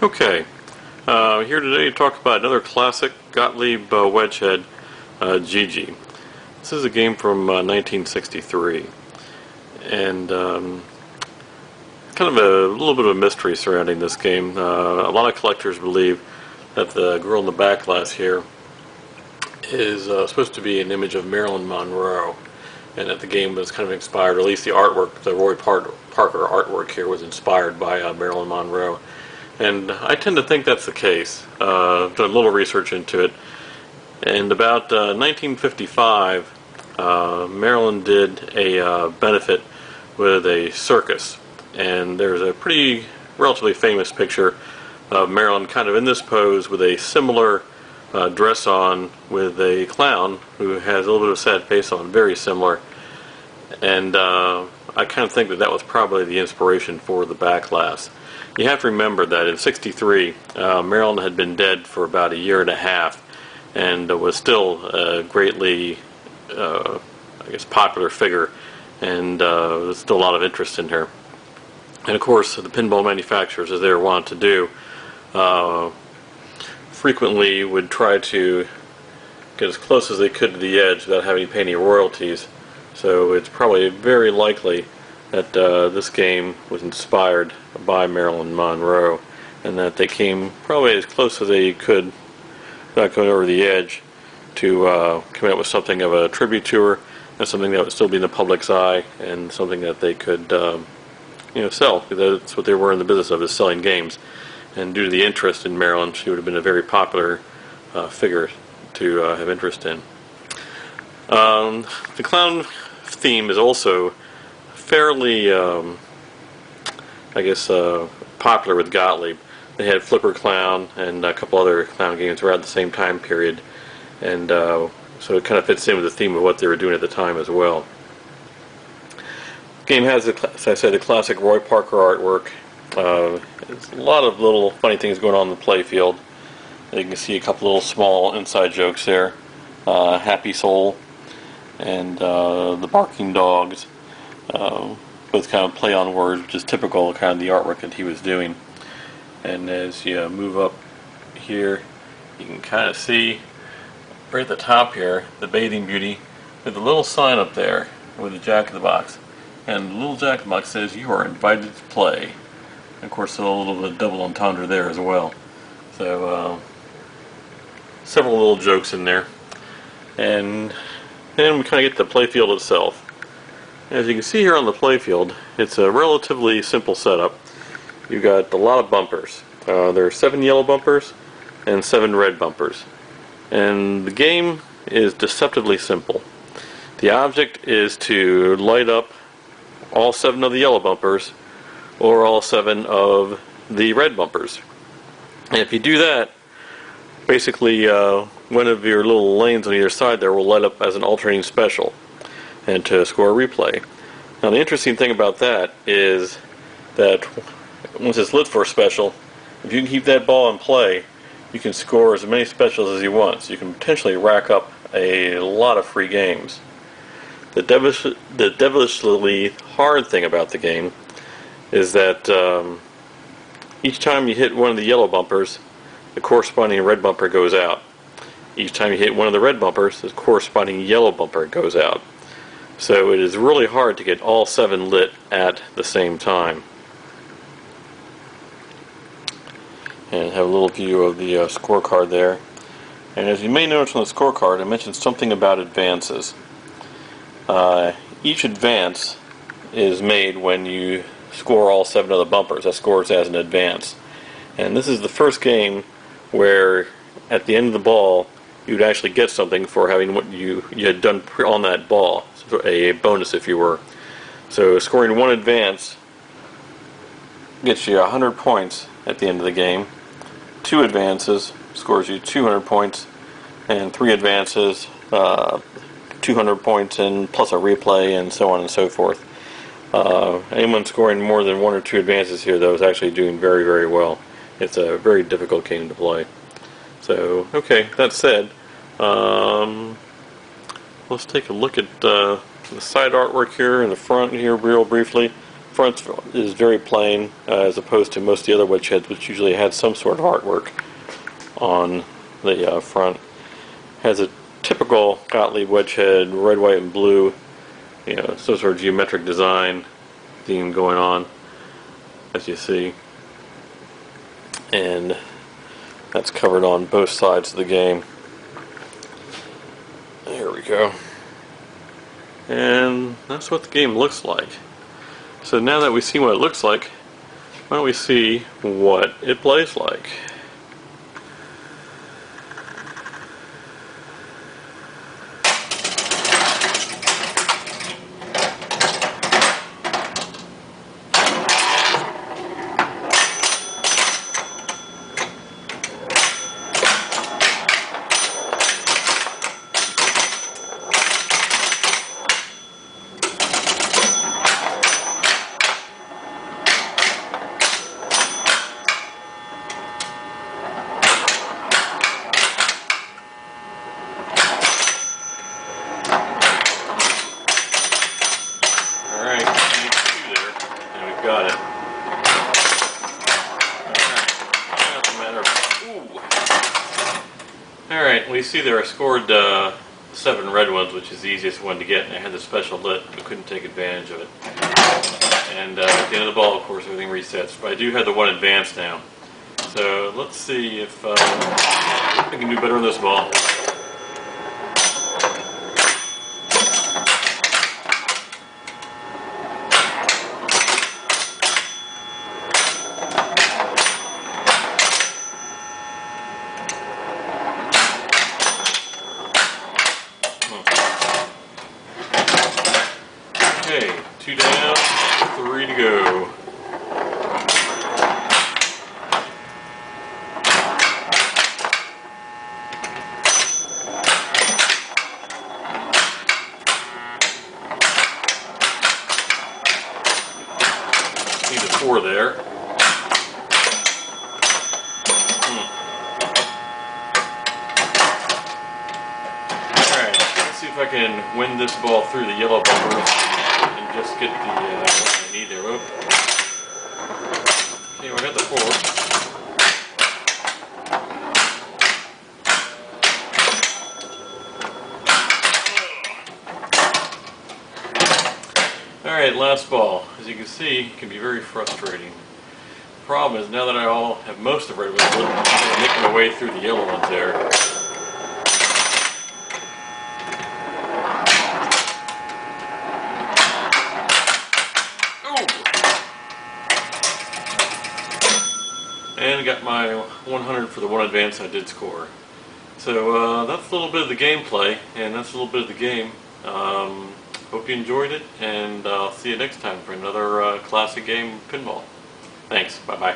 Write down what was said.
Okay, here today to talk about another classic Gottlieb wedgehead, Gigi. This is a game from 1963, and kind of a little bit of a mystery surrounding this game. A lot of collectors believe that the girl in the back glass here is supposed to be an image of Marilyn Monroe, and that the game was kind of inspired, or at least the artwork, the Roy Parker artwork here was inspired by Marilyn Monroe. And I tend to think that's the case. I've done a little research into it. And about 1955, Marilyn did a benefit with a circus. And there's a pretty relatively famous picture of Marilyn kind of in this pose with a similar dress on with a clown who has a little bit of a sad face on, very similar. And I kind of think that that was probably the inspiration for the back glass. You have to remember that in '63, Marilyn had been dead for about a year and a half, and was still a greatly, I guess, popular figure, and there's still a lot of interest in her. And of course, the pinball manufacturers, as they were wont to do, frequently would try to get as close as they could to the edge without having to pay any royalties. So it's probably very likely that this game was inspired by Marilyn Monroe, and that they came probably as close as they could without going over the edge to come up with something of a tribute to her, and something that would still be in the public's eye, and something that they could sell, because that's what they were in the business of, is selling games. And due to the interest in Marilyn, she would have been a very popular figure to have interest in. The clown theme is also fairly, popular with Gottlieb. They had Flipper Clown and a couple other clown games around the same time period, and so it kind of fits in with the theme of what they were doing at the time as well. The game has, as I said, the classic Roy Parker artwork. There's a lot of little funny things going on in the playfield. You can see a couple little small inside jokes there. Happy Soul and the barking dogs. Both kind of play on words, which is typical of kind of the artwork that he was doing. And as you move up here, you can kind of see right at the top here the Bathing Beauty with the little sign up there with the Jack in the Box. And the little Jack in the Box says, "You are invited to play." And of course, a little bit of double entendre there as well. So, several little jokes in there. And then we kind of get to the playfield itself. As you can see here on the playfield, it's a relatively simple setup. You've got a lot of bumpers. There are 7 yellow bumpers and 7 red bumpers. And the game is deceptively simple. The object is to light up all 7 of the yellow bumpers or all 7 of the red bumpers. And if you do that, basically one of your little lanes on either side there will light up as an alternating special, and to score a replay. Now the interesting thing about that is that once it's lit for a special, if you can keep that ball in play, you can score as many specials as you want, so you can potentially rack up a lot of free games. The devilishly hard thing about the game is that each time you hit one of the yellow bumpers, the corresponding red bumper goes out. Each time you hit one of the red bumpers, the corresponding yellow bumper goes out. So it is really hard to get all 7 lit at the same time. And have a little view of the scorecard there. And as you may notice on the scorecard, I mentioned something about advances. Each advance is made when you score all 7 of the bumpers. That scores as an advance. And this is the first game where at the end of the ball you would actually get something for having what you had done on that ball. So a bonus, if you were. So scoring 1 advance gets you 100 points at the end of the game. 2 advances scores you 200 points, and 3 advances 200 points, and plus a replay, and so on and so forth. Anyone scoring more than 1 or 2 advances here, though, is actually doing very, very well. It's a very difficult game to play. So, okay, that said, let's take a look at the side artwork here in the front here real briefly. front is very plain, as opposed to most of the other wedge heads, which usually had some sort of artwork on the front. Has a typical Gottlieb wedge head, red, white, and blue. You know, some sort of geometric design theme going on, as you see. And that's covered on both sides of the game. There we go. And that's what the game looks like. So now that we've seen what it looks like, why don't we see what it plays like. Got it. Alright, we see there I scored 7 red ones, which is the easiest one to get, and I had the special lit, but couldn't take advantage of it. And at the end of the ball, of course, everything resets. But I do have the one advanced now. So let's see if I can do better on this ball. Okay, 2 down, 3 to go. Need a 4 there. Alright, let's see if I can win this ball through the yellow bumpers. Just get the what I need there. Whoop. Okay, well, I got the 4. Alright, last ball. As you can see, it can be very frustrating. The problem is, now that I all have most of red ones, I'm making my way through the yellow ones there. And got my 100 for the one advance I did score. So that's a little bit of the gameplay, and that's a little bit of the game. Hope you enjoyed it, and I'll see you next time for another classic game, pinball. Thanks, bye-bye.